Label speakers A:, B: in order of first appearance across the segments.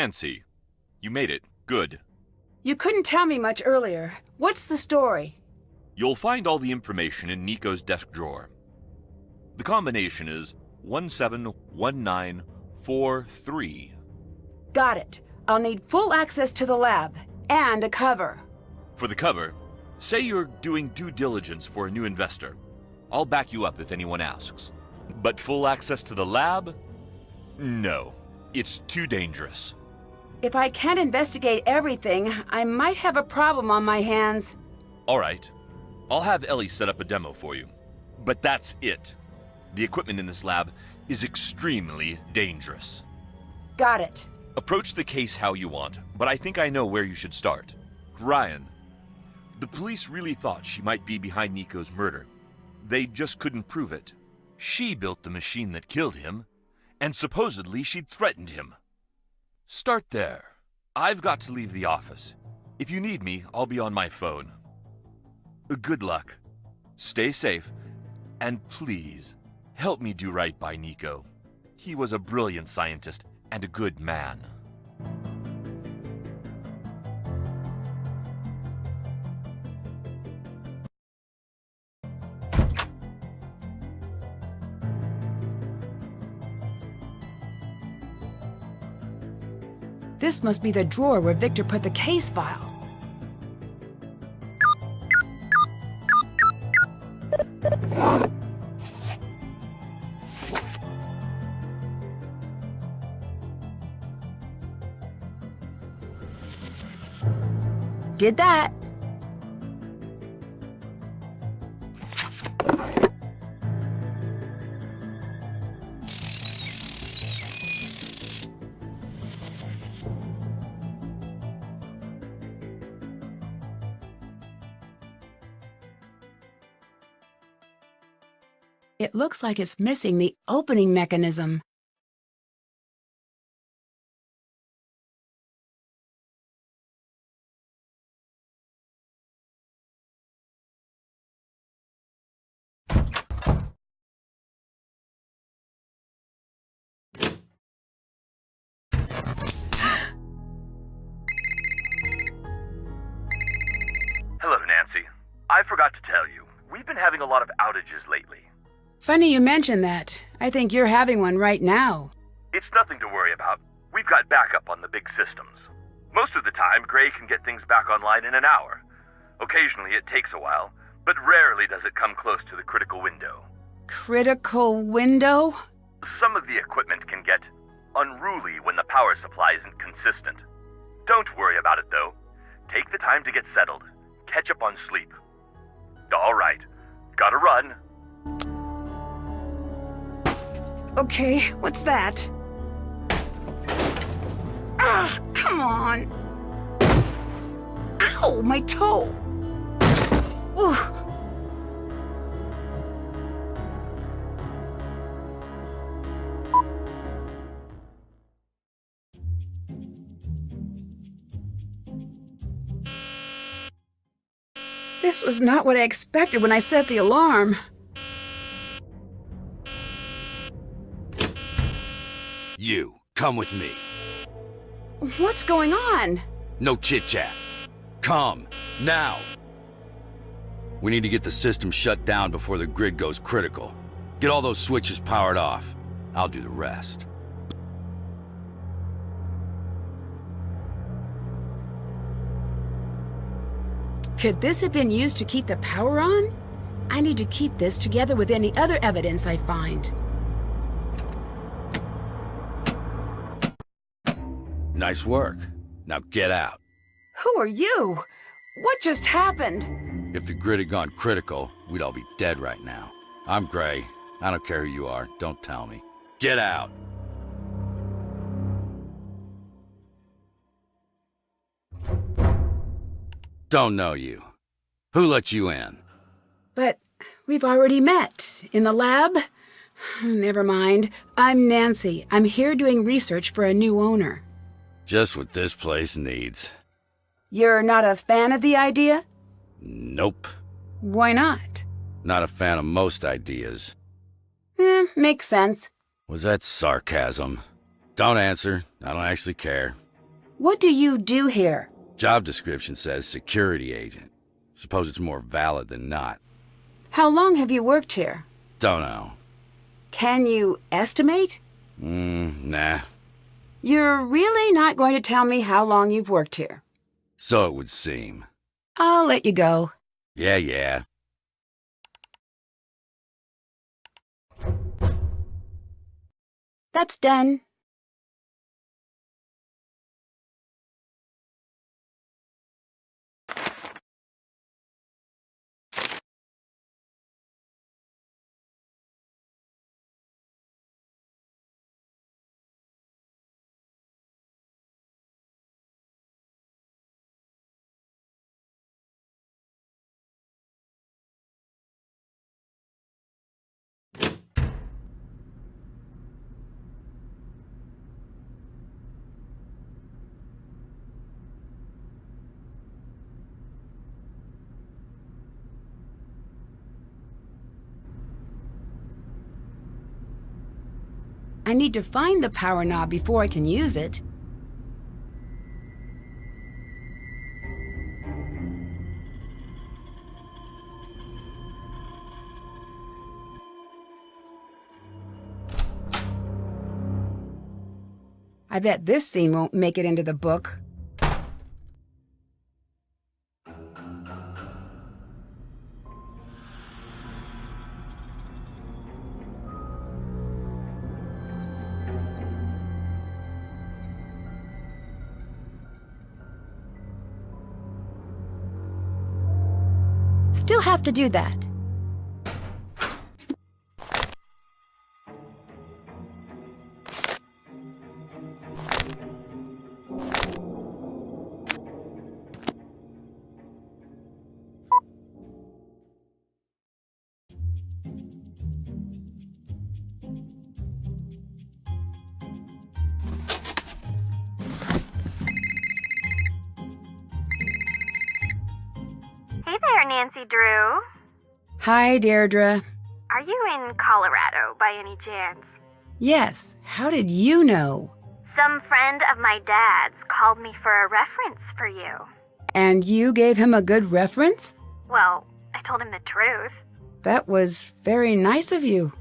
A: Nancy, you made it. Good.
B: You couldn't tell me much earlier. What's the story?
A: You'll find all the information in Niko's desk drawer. The combination is 171943.
B: Got it. I'll need full access to the lab and a cover.
A: For the cover, say you're doing due diligence for a new investor. I'll back you up if anyone asks. But full access to the lab? No. It's too dangerous.
B: If I can't investigate everything, I might have a problem on my hands.
A: All right. I'll have Ellie set up a demo for you. But that's it. The equipment in this lab is extremely dangerous.
B: Got it.
A: Approach the case how you want, but I think I know where you should start. Ryan. The police really thought she might be behind Niko's murder. They just couldn't prove it. She built the machine that killed him, and supposedly she'd threatened him. Start there. I've got to leave the office. If you need me, I'll be on my phone. Good luck. Stay safe, and please, help me do right by Niko. He was a brilliant scientist and a good man.
B: This must be the drawer where Victor put the case file. Did that. It looks like it's missing the opening mechanism.
C: Hello, Nancy. I forgot to tell you, we've been having a lot of outages lately.
B: Funny you mention that. I think you're having one right now.
C: It's nothing to worry about. We've got backup on the big systems. Most of the time, Gray can get things back online in an hour. Occasionally it takes a while, but rarely does it come close to the critical window.
B: Critical window?
C: Some of the equipment can get unruly when the power supply isn't consistent. Don't worry about it, though. Take the time to get settled. Catch up on sleep. All right. Gotta run.
B: Okay, what's that? Ah, come on. Ow, my toe. Ooh. This was not what I expected when I set the alarm.
D: You, come with me.
B: What's going on?
D: No chit-chat. Come, now. We need to get the system shut down before the grid goes critical. Get all those switches powered off. I'll do the rest.
B: Could this have been used to keep the power on? I need to keep this together with any other evidence I find.
D: Nice work. Now get out.
B: Who are you? What just happened?
D: If the grid had gone critical, we'd all be dead right now. I'm Gray. I don't care who you are. Don't tell me. Get out. Don't know you. Who let you in?
B: But we've already met. In the lab? Never mind. I'm Nancy. I'm here doing research for a new owner.
D: Just what this place needs.
B: You're not a fan of the idea?
D: Nope.
B: Why not?
D: Not a fan of most ideas.
B: Makes sense.
D: Was that sarcasm? Don't answer. I don't actually care.
B: What do you do here?
D: Job description says security agent. Suppose it's more valid than not.
B: How long have you worked here?
D: Don't know.
B: Can you estimate?
D: Nah.
B: You're really not going to tell me how long you've worked here?
D: So it would seem.
B: I'll let you go.
D: Yeah.
B: That's done. I need to find the power knob before I can use it. I bet this scene won't make it into the book. Still have to do that.
E: Hey there, Nancy Drew.
B: Hi, Deirdre.
E: Are you in Colorado by any chance?
B: Yes, how did you know?
E: Some friend of my dad's called me for a reference for you.
B: And you gave him a good reference?
E: Well, I told him the truth.
B: That was very nice of you.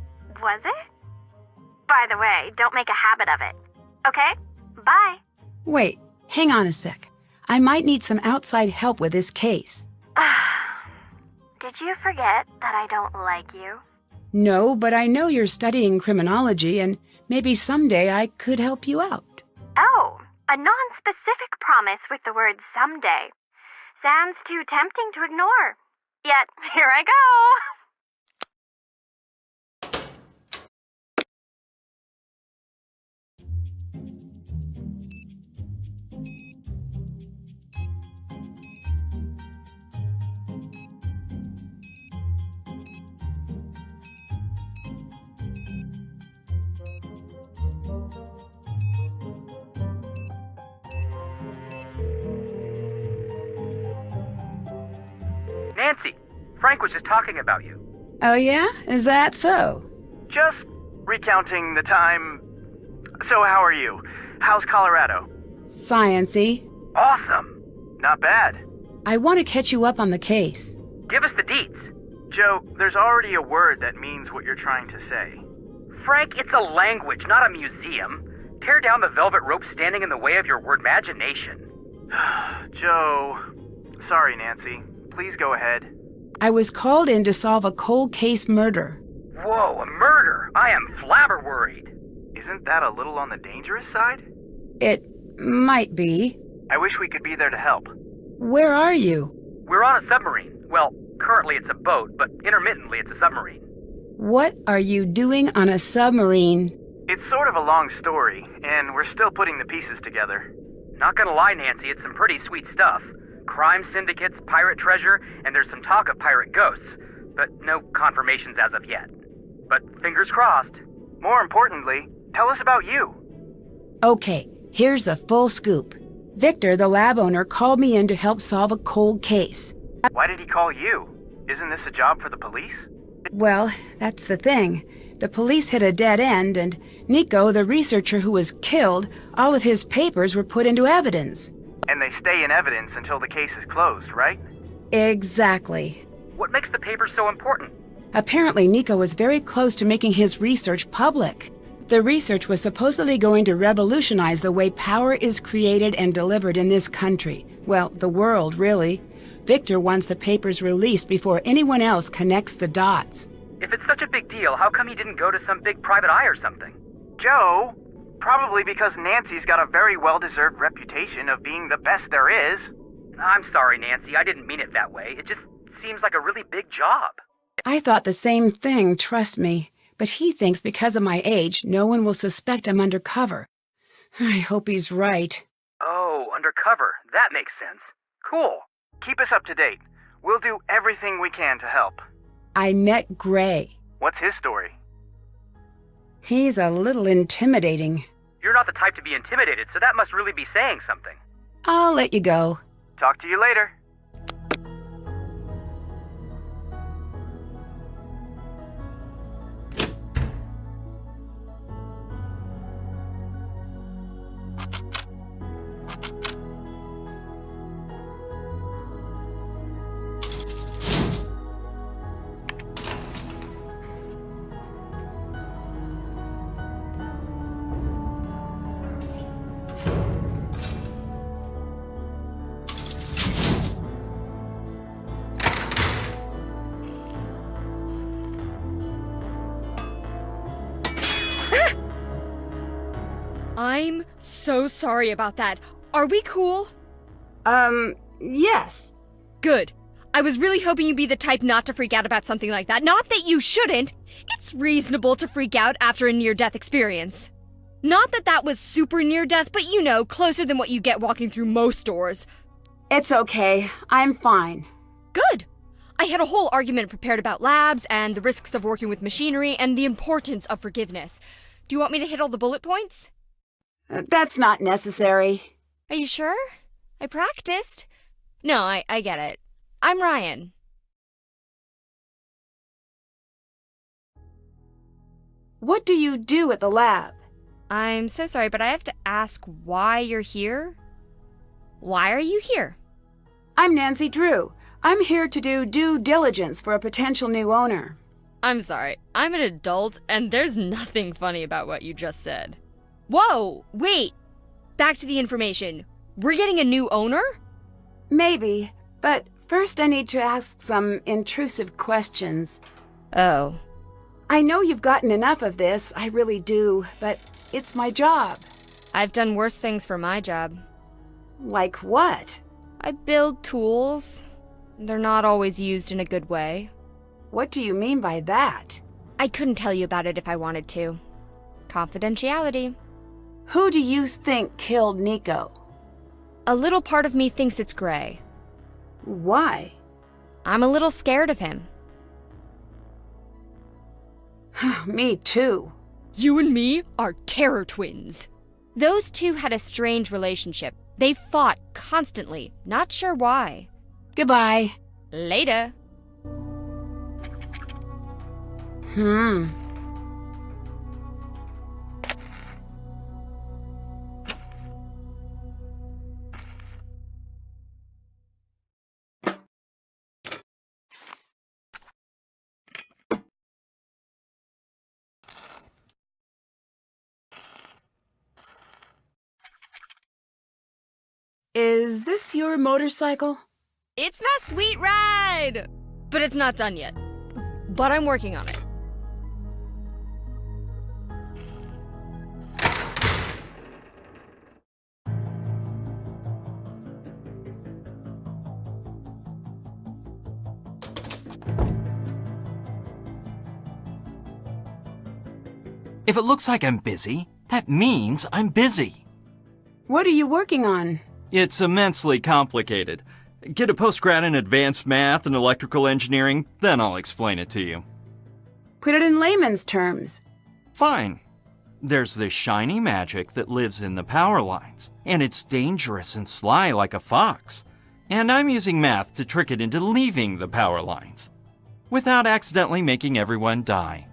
E: Was it? By the way, don't make a habit of it. Okay? Bye.
B: Wait, hang on a sec. I might need some outside help with this case.
E: Did you forget that I don't like you?
B: No, but I know you're studying criminology, and maybe someday I could help you out.
E: Oh, a non-specific promise with the word someday. Sounds too tempting to ignore. Yet, here I go.
F: Nancy, Frank was just talking about you.
B: Oh yeah? Is that so?
F: Just recounting the time. So how are you? How's Colorado?
B: Science-y.
F: Awesome. Not bad.
B: I want to catch you up on the case.
F: Give us the deets. Joe, there's already a word that means what you're trying to say. Frank, it's a language, not a museum. Tear down the velvet rope standing in the way of your word imagination. Joe. Sorry, Nancy. Please go ahead.
B: I was called in to solve a cold case murder.
F: Whoa, a murder! I am flabber worried. Isn't that a little on the dangerous side?
B: It might be.
F: I wish we could be there to help.
B: Where are you?
F: We're on a submarine. Well, currently it's a boat, but intermittently it's a submarine.
B: What are you doing on a submarine?
F: It's sort of a long story, and we're still putting the pieces together. Not gonna lie, Nancy, it's some pretty sweet stuff. Crime syndicates, pirate treasure, and there's some talk of pirate ghosts, but no confirmations as of yet. But fingers crossed. More importantly, tell us about you.
B: Okay, here's the full scoop. Victor, the lab owner, called me in to help solve a cold case.
F: Why did he call you? Isn't this a job for the police?
B: Well, that's the thing. The police hit a dead end, and Niko, the researcher who was killed, all of his papers were put into evidence.
F: And they stay in evidence until the case is closed, right?
B: Exactly.
F: What makes the papers so important?
B: Apparently, Niko was very close to making his research public. The research was supposedly going to revolutionize the way power is created and delivered in this country. Well, the world, really. Victor wants the papers released before anyone else connects the dots.
F: If it's such a big deal, how come he didn't go to some big private eye or something? Joe, probably because Nancy's got a very well-deserved reputation of being the best there is. I'm sorry, Nancy. I didn't mean it that way. It just seems like a really big job.
B: I thought the same thing, trust me. But he thinks because of my age, no one will suspect I'm undercover. I hope he's right.
F: Oh, undercover. That makes sense. Cool. Keep us up to date. We'll do everything we can to help.
B: I met Gray.
F: What's his story?
B: He's a little intimidating.
F: You're not the type to be intimidated, so that must really be saying something.
B: I'll let you go.
F: Talk to you later.
G: I'm so sorry about that. Are we cool?
B: Yes.
G: Good. I was really hoping you'd be the type not to freak out about something like that. Not that you shouldn't. It's reasonable to freak out after a near-death experience. Not that that was super near-death, but you know, closer than what you get walking through most stores.
B: It's okay. I'm fine.
G: Good. I had a whole argument prepared about labs and the risks of working with machinery and the importance of forgiveness. Do you want me to hit all the bullet points?
B: That's not necessary.
G: Are you sure? I practiced. No, I get it. I'm Ryan.
B: What do you do at the lab?
G: I'm so sorry, but I have to ask why you're here? Why are you here?
B: I'm Nancy Drew. I'm here to do due diligence for a potential new owner.
G: I'm sorry. I'm an adult, and there's nothing funny about what you just said. Whoa! Wait! Back to the information. We're getting a new owner?
B: Maybe, but first I need to ask some intrusive questions.
G: Oh.
B: I know you've gotten enough of this, I really do, but it's my job.
G: I've done worse things for my job.
B: Like what?
G: I build tools. They're not always used in a good way.
B: What do you mean by that?
G: I couldn't tell you about it if I wanted to. Confidentiality.
B: Who do you think killed Niko?
G: A little part of me thinks it's Gray.
B: Why?
G: I'm a little scared of him.
B: Me too.
G: You and me are terror twins. Those two had a strange relationship. They fought constantly, not sure why.
B: Goodbye.
G: Later.
B: Is this your motorcycle?
G: It's my sweet ride! But it's not done yet. But I'm working on it.
H: If it looks like I'm busy, that means I'm busy.
B: What are you working on?
H: It's immensely complicated. Get a postgrad in advanced math and electrical engineering, then I'll explain it to you.
B: Put it in layman's terms.
H: Fine. There's this shiny magic that lives in the power lines, and it's dangerous and sly like a fox. And I'm using math to trick it into leaving the power lines, without accidentally making everyone die.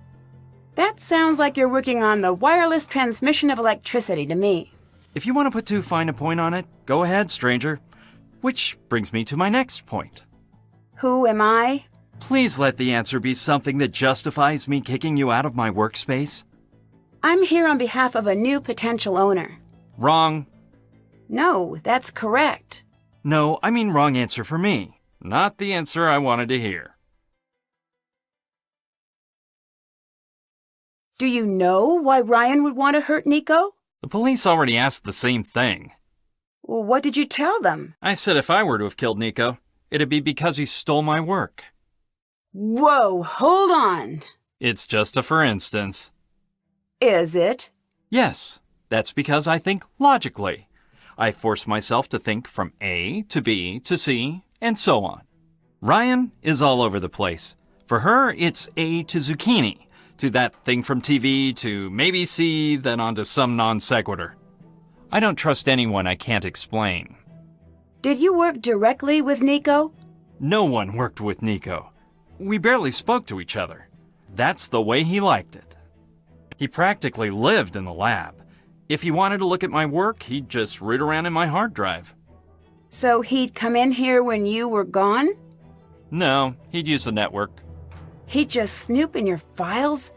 B: That sounds like you're working on the wireless transmission of electricity to me.
H: If you want to put too fine a point on it, go ahead, stranger. Which brings me to my next point.
B: Who am I?
H: Please let the answer be something that justifies me kicking you out of my workspace.
B: I'm here on behalf of a new potential owner.
H: Wrong.
B: No, that's correct.
H: No, I mean wrong answer for me. Not the answer I wanted to hear.
B: Do you know why Ryan would want to hurt Niko?
H: The police already asked the same thing.
B: Well, what did you tell them?
H: I said if I were to have killed Niko, it'd be because he stole my work.
B: Whoa, hold on.
H: It's just a for instance.
B: Is it?
H: Yes, that's because I think logically. I force myself to think from A to B to C, and so on. Ryan is all over the place. For her, it's A to zucchini, to that thing from TV, to maybe C, then on to some non sequitur. I don't trust anyone I can't explain.
B: Did you work directly with Niko?
H: No one worked with Niko. We barely spoke to each other. That's the way he liked it. He practically lived in the lab. If he wanted to look at my work, he'd just root around in my hard drive.
B: So he'd come in here when you were gone?
H: No, he'd use the network.
B: He'd just snoop in your files?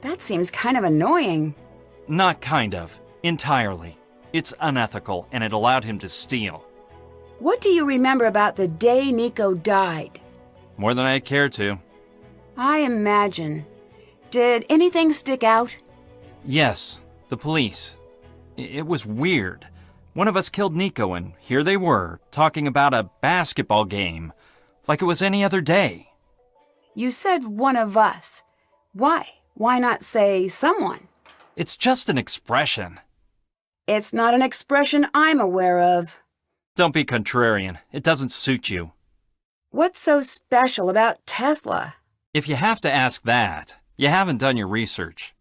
B: That seems kind of annoying.
H: Not kind of. Entirely. It's unethical, and it allowed him to steal.
B: What do you remember about the day Niko died?
H: More than I'd care to.
B: I imagine. Did anything stick out?
H: Yes, the police. It was weird. One of us killed Niko, and here they were, talking about a basketball game, like it was any other day.
B: You said one of us. Why? Why not say someone?
H: It's just an expression.
B: It's not an expression I'm aware of.
H: Don't be contrarian. It doesn't suit you.
B: What's so special about Tesla?
H: If you have to ask that, you haven't done your research.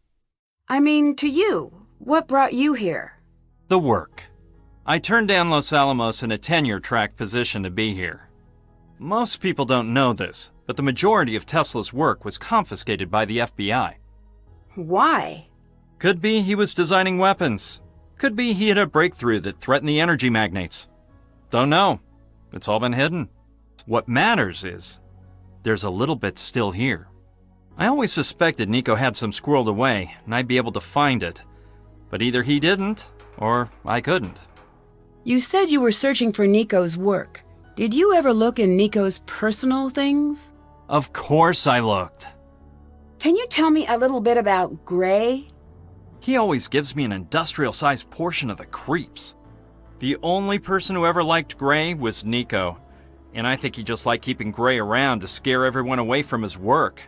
B: I mean, to you, what brought you here?
H: The work. I turned down Los Alamos in a tenure-track position to be here. Most people don't know this, but the majority of Tesla's work was confiscated by the FBI.
B: Why?
H: Could be he was designing weapons. Could be he had a breakthrough that threatened the energy magnates. Don't know. It's all been hidden. What matters is, there's a little bit still here. I always suspected Niko had some squirreled away, and I'd be able to find it. But either he didn't, or I couldn't.
B: You said you were searching for Niko's work. Did you ever look in Niko's personal things?
H: Of course I looked.
B: Can you tell me a little bit about Gray?
H: He always gives me an industrial-sized portion of the creeps. The only person who ever liked Gray was Niko, and I think he just liked keeping Gray around to scare everyone away from his work.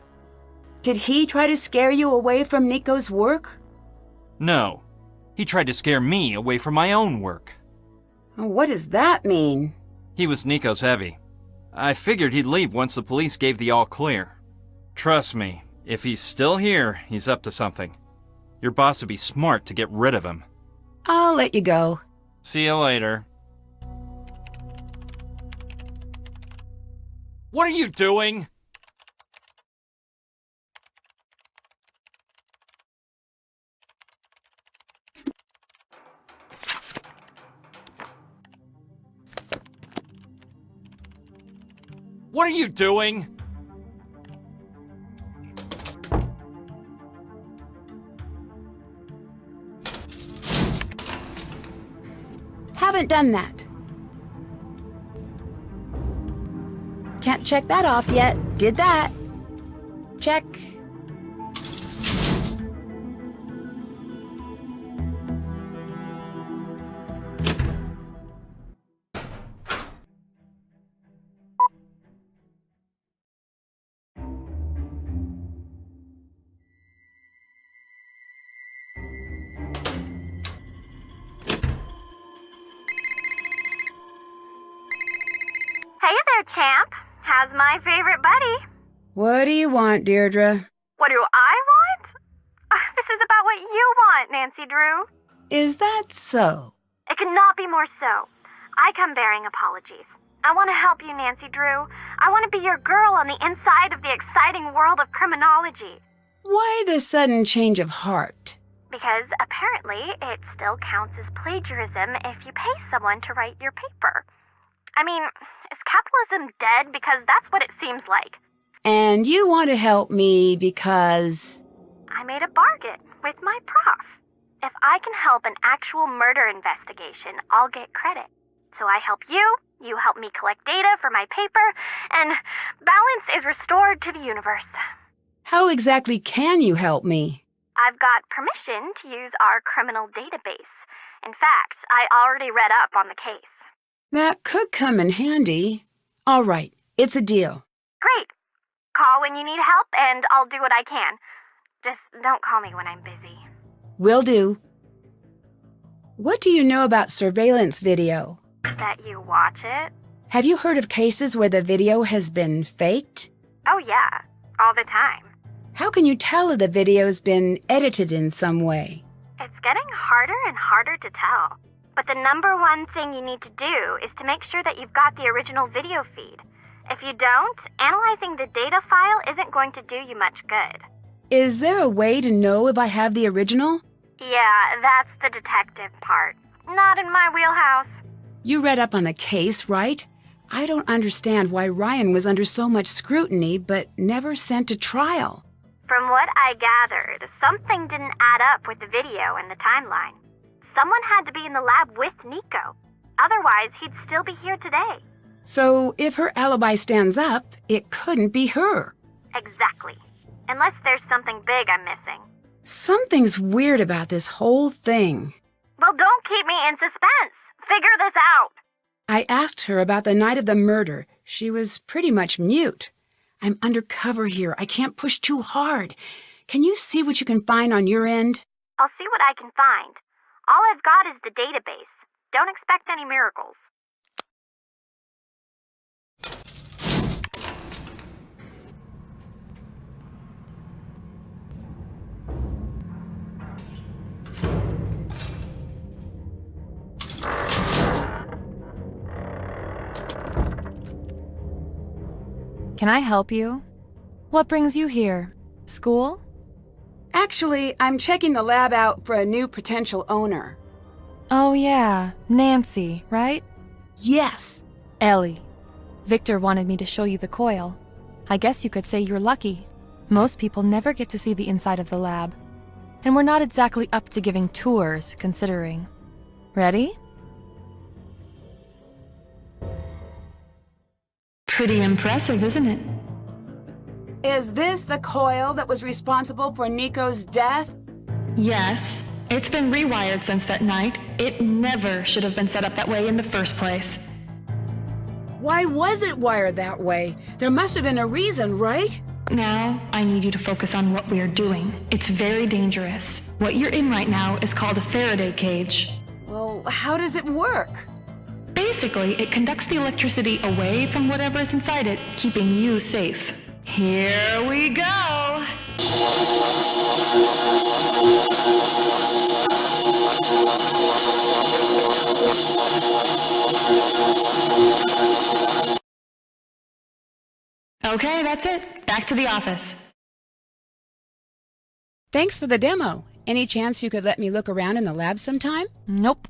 B: Did he try to scare you away from Niko's work?
H: No. He tried to scare me away from my own work.
B: What does that mean?
H: He was Niko's heavy. I figured he'd leave once the police gave the all clear. Trust me, if he's still here, he's up to something. Your boss would be smart to get rid of him.
B: I'll let you go.
H: See you later. What are you doing? What are you doing?
B: Haven't done that. Can't check that off yet. Did that. Check.
E: Hey there, champ. How's my favorite buddy?
B: What do you want, Deirdre?
E: What do I want? This is about what you want, Nancy Drew.
B: Is that so?
E: It could not be more so. I come bearing apologies. I want to help you, Nancy Drew. I want to be your girl on the inside of the exciting world of criminology.
B: Why the sudden change of heart?
E: Because apparently it still counts as plagiarism if you pay someone to write your paper. I mean, is capitalism dead? Because that's what it seems like.
B: And you want to help me because...
E: I made a bargain with my prof. If I can help an actual murder investigation, I'll get credit. So I help you, you help me collect data for my paper, and balance is restored to the universe.
B: How exactly can you help me?
E: I've got permission to use our criminal database. In fact, I already read up on the case.
B: That could come in handy. All right, it's a deal.
E: Great. Call when you need help, and I'll do what I can. Just don't call me when I'm busy.
B: Will do. What do you know about surveillance video?
E: That you watch it?
B: Have you heard of cases where the video has been faked?
E: Oh yeah, all the time.
B: How can you tell if the video's been edited in some way?
E: It's getting harder and harder to tell. But the number one thing you need to do is to make sure that you've got the original video feed. If you don't, analyzing the data file isn't going to do you much good.
B: Is there a way to know if I have the original?
E: Yeah, that's the detective part. Not in my wheelhouse.
B: You read up on the case, right? I don't understand why Ryan was under so much scrutiny but never sent to trial.
E: From what I gathered, something didn't add up with the video and the timeline. Someone had to be in the lab with Niko. Otherwise, he'd still be here today.
B: So if her alibi stands up, it couldn't be her.
E: Exactly. Unless there's something big I'm missing.
B: Something's weird about this whole thing.
E: Well, don't keep me in suspense. Figure this out.
B: I asked her about the night of the murder. She was pretty much mute. I'm undercover here. I can't push too hard. Can you see what you can find on your end?
E: I'll see what I can find. All I've got is the database. Don't expect any miracles.
I: Can I help you? What brings you here? School?
B: Actually, I'm checking the lab out for a new potential owner.
I: Oh yeah, Nancy, right?
B: Yes.
I: Ellie. Victor wanted me to show you the coil. I guess you could say you're lucky. Most people never get to see the inside of the lab. And we're not exactly up to giving tours, considering. Ready?
J: Pretty impressive, isn't it?
B: Is this the coil that was responsible for Niko's death?
J: Yes. It's been rewired since that night. It never should have been set up that way in the first place.
B: Why was it wired that way? There must have been a reason, right?
J: Now, I need you to focus on what we are doing. It's very dangerous. What you're in right now is called a Faraday cage.
B: Well, how does it work?
J: Basically, it conducts the electricity away from whatever is inside it, keeping you safe. Here we go! Okay, that's it. Back to the office.
B: Thanks for the demo. Any chance you could let me look around in the lab sometime?
I: Nope.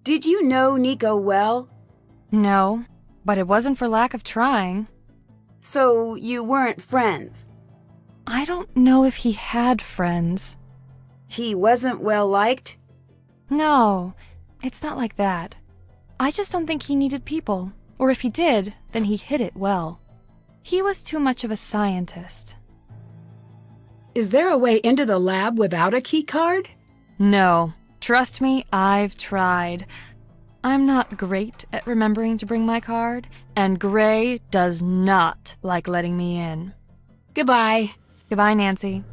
B: Did you know Niko well?
I: No, but it wasn't for lack of trying.
B: So you weren't friends?
I: I don't know if he had friends.
B: He wasn't well liked?
I: No, it's not like that. I just don't think he needed people. Or if he did, then he hid it well. He was too much of a scientist.
B: Is there a way into the lab without a key card?
I: No. Trust me, I've tried. I'm not great at remembering to bring my card, and Gray does not like letting me in.
B: Goodbye.
I: Goodbye, Nancy.